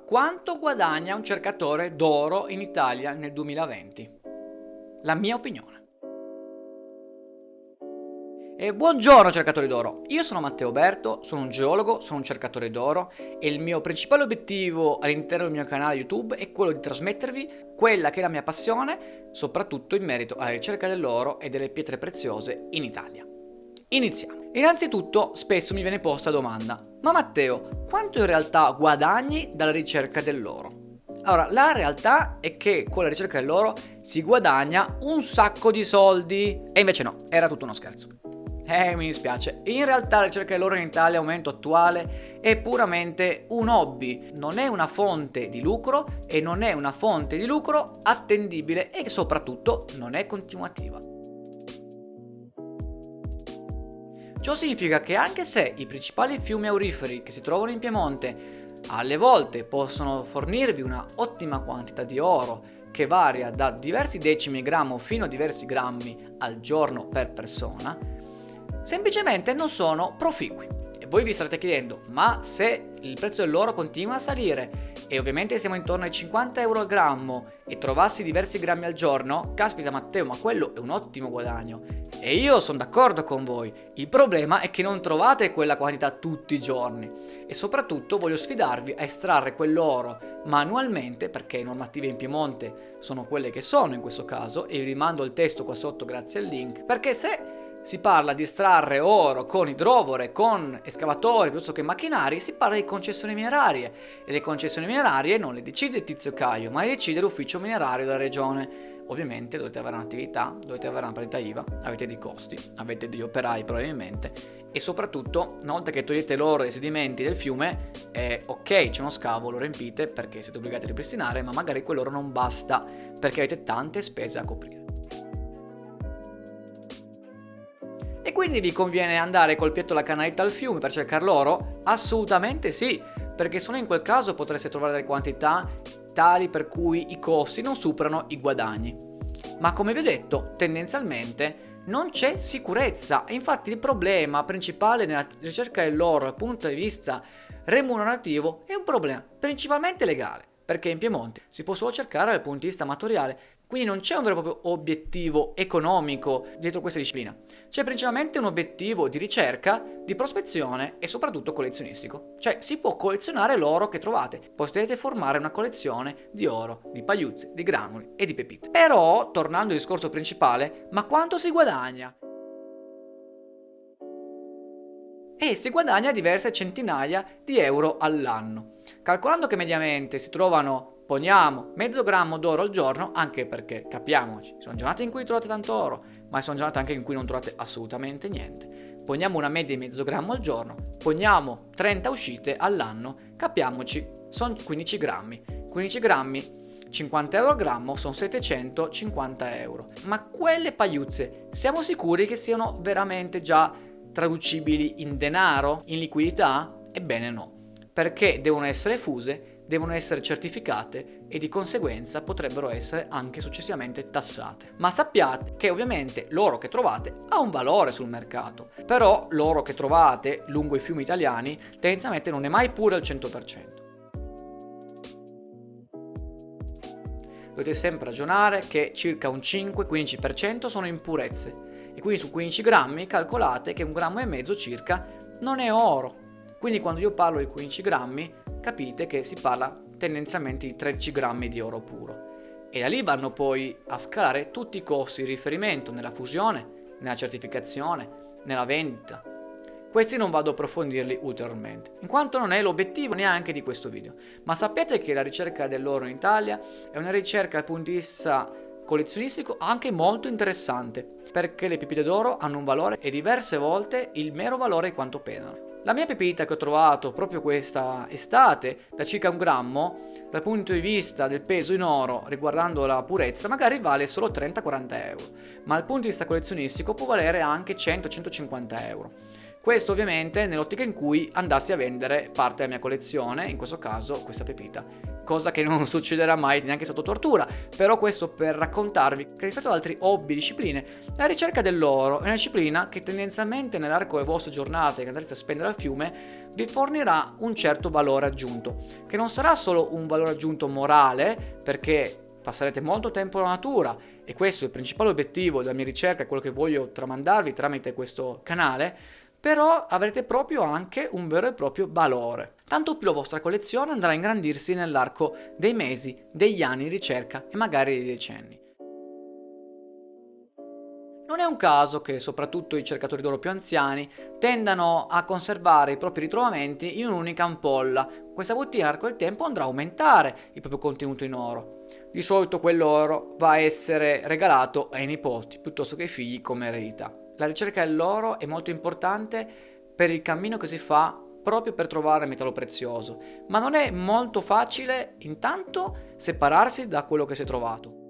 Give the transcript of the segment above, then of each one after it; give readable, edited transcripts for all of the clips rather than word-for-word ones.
quanto guadagna un cercatore d'oro in Italia nel 2020? La mia opinione. E buongiorno cercatori d'oro, io sono Matteo Berto, sono un geologo, sono un cercatore d'oro e il mio principale obiettivo all'interno del mio canale YouTube è quello di trasmettervi quella che è la mia passione, soprattutto in merito alla ricerca dell'oro e delle pietre preziose in Italia. Iniziamo. Innanzitutto spesso mi viene posta la domanda: ma Matteo, quanto in realtà guadagni dalla ricerca dell'oro? Allora, la realtà è che con la ricerca dell'oro si guadagna un sacco di soldi. E invece no, era tutto uno scherzo. Mi dispiace. In realtà la ricerca dell'oro in Italia al momento attuale è puramente un hobby, non è una fonte di lucro e non è una fonte di lucro attendibile e soprattutto non è continuativa. Ciò significa che anche se i principali fiumi auriferi che si trovano in Piemonte alle volte possono fornirvi una ottima quantità di oro che varia da diversi decimi grammo fino a diversi grammi al giorno per persona, semplicemente non sono proficui. E voi vi starete chiedendo: ma se il prezzo dell'oro continua a salire e ovviamente siamo intorno ai 50 euro al grammo e trovassi diversi grammi al giorno, caspita Matteo, ma quello è un ottimo guadagno. E io sono d'accordo con voi, il problema è che non trovate quella quantità tutti i giorni e soprattutto voglio sfidarvi a estrarre quell'oro manualmente, perché le normative in Piemonte sono quelle che sono in questo caso e vi rimando il testo qua sotto grazie al link, perché se si parla di estrarre oro con idrovore, con escavatori piuttosto che macchinari, si parla di concessioni minerarie e le concessioni minerarie non le decide Tizio Caio, ma le decide l'ufficio minerario della regione. Ovviamente dovete avere un'attività, dovete avere una partita IVA, avete dei costi, avete degli operai probabilmente e soprattutto una volta che togliete l'oro dai sedimenti del fiume, ok, c'è uno scavo, lo riempite perché siete obbligati a ripristinare, ma magari quell'oro non basta perché avete tante spese a coprire. E quindi vi conviene andare col piatto alla canaletta al fiume per cercare l'oro? Assolutamente sì, perché solo in quel caso potreste trovare delle quantità tali per cui i costi non superano i guadagni. Ma come vi ho detto, tendenzialmente non c'è sicurezza e infatti il problema principale nella ricerca dell'oro dal punto di vista remunerativo è un problema principalmente legale, perché in Piemonte si può solo cercare dal punto di vista amatoriale. Quindi non c'è un vero e proprio obiettivo economico dietro questa disciplina, c'è principalmente un obiettivo di ricerca, di prospezione e soprattutto collezionistico. Cioè si può collezionare l'oro che trovate, potete formare una collezione di oro, di pagliuzzi, di granuli e di pepite. Però, tornando al discorso principale, ma quanto si guadagna? Si guadagna diverse centinaia di euro all'anno. Calcolando che mediamente si trovano, poniamo, mezzo grammo d'oro al giorno, anche perché, capiamoci, ci sono giornate in cui trovate tanto oro, ma ci sono giornate anche in cui non trovate assolutamente niente. Poniamo una media di mezzo grammo al giorno, poniamo 30 uscite all'anno, capiamoci, sono 15 grammi. 15 grammi, 50 euro al grammo, sono 750 euro. Ma quelle pagliuzze, siamo sicuri che siano veramente già traducibili in denaro, in liquidità? Ebbene no, perché devono essere fuse, devono essere certificate e di conseguenza potrebbero essere anche successivamente tassate. Ma sappiate che ovviamente l'oro che trovate ha un valore sul mercato, però l'oro che trovate lungo i fiumi italiani tendenzialmente non è mai pure al 100%. Dovete sempre ragionare che circa un 5-15% sono impurezze e quindi su 15 grammi calcolate che 1,5 grammi circa non è oro. Quindi quando io parlo di 15 grammi capite che si parla tendenzialmente di 13 grammi di oro puro. E da lì vanno poi a scalare tutti i costi di riferimento nella fusione, nella certificazione, nella vendita. Questi non vado a approfondirli ulteriormente, in quanto non è l'obiettivo neanche di questo video. Ma sappiate che la ricerca dell'oro in Italia è una ricerca dal punto di vista collezionistico anche molto interessante, perché le pepite d'oro hanno un valore e diverse volte il mero valore di quanto pesano. La mia pepita che ho trovato proprio questa estate, da circa 1 grammo, dal punto di vista del peso in oro riguardando la purezza, magari vale solo 30-40 euro, ma dal punto di vista collezionistico può valere anche 100-150 euro. Questo ovviamente nell'ottica in cui andassi a vendere parte della mia collezione, in questo caso questa pepita, cosa che non succederà mai neanche sotto tortura. Però questo per raccontarvi che rispetto ad altri hobby, discipline, la ricerca dell'oro è una disciplina che tendenzialmente nell'arco delle vostre giornate che andrete a spendere al fiume vi fornirà un certo valore aggiunto, che non sarà solo un valore aggiunto morale, perché passerete molto tempo nella natura e questo è il principale obiettivo della mia ricerca, è quello che voglio tramandarvi tramite questo canale, però avrete proprio anche un vero e proprio valore. Tanto più la vostra collezione andrà a ingrandirsi nell'arco dei mesi, degli anni di ricerca e magari dei decenni. Non è un caso che soprattutto i cercatori d'oro più anziani tendano a conservare i propri ritrovamenti in un'unica ampolla. Questa bottiglia nell'arco del tempo andrà a aumentare il proprio contenuto in oro. Di solito quell'oro va a essere regalato ai nipoti piuttosto che ai figli come eredità. La ricerca dell'oro è molto importante per il cammino che si fa proprio per trovare il metallo prezioso, ma non è molto facile intanto separarsi da quello che si è trovato.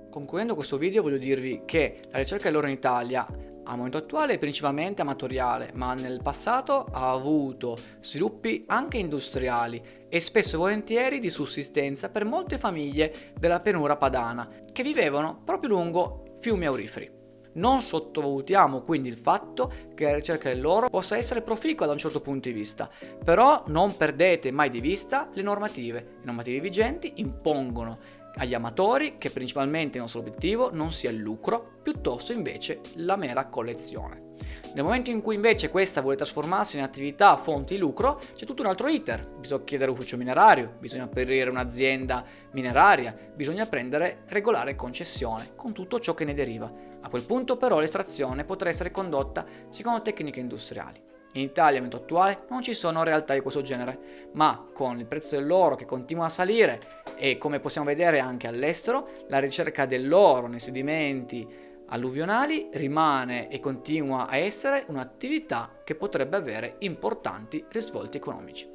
Concludendo questo video voglio dirvi che la ricerca dell'oro in Italia al momento attuale è principalmente amatoriale, ma nel passato ha avuto sviluppi anche industriali e spesso e volentieri di sussistenza per molte famiglie della pianura padana che vivevano proprio lungo fiumi auriferi. Non sottovalutiamo quindi il fatto che la ricerca dell'oro possa essere proficua da un certo punto di vista, però non perdete mai di vista le normative. Le normative vigenti impongono agli amatori che principalmente il nostro obiettivo non sia il lucro, piuttosto invece la mera collezione. Nel momento in cui invece questa vuole trasformarsi in attività a fonte di lucro, c'è tutto un altro iter. Bisogna chiedere ufficio minerario, bisogna aprire un'azienda mineraria, bisogna prendere regolare concessione, con tutto ciò che ne deriva. A quel punto però l'estrazione potrà essere condotta secondo tecniche industriali. In Italia al momento attuale non ci sono realtà di questo genere, ma con il prezzo dell'oro che continua a salire e come possiamo vedere anche all'estero, la ricerca dell'oro nei sedimenti alluvionali rimane e continua a essere un'attività che potrebbe avere importanti risvolti economici.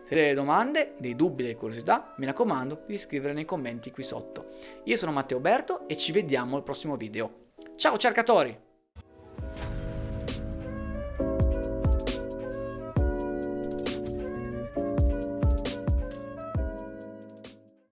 Se avete delle domande, dei dubbi, delle curiosità, mi raccomando di scrivere nei commenti qui sotto. Io sono Matteo Berto e ci vediamo al prossimo video. Ciao cercatori!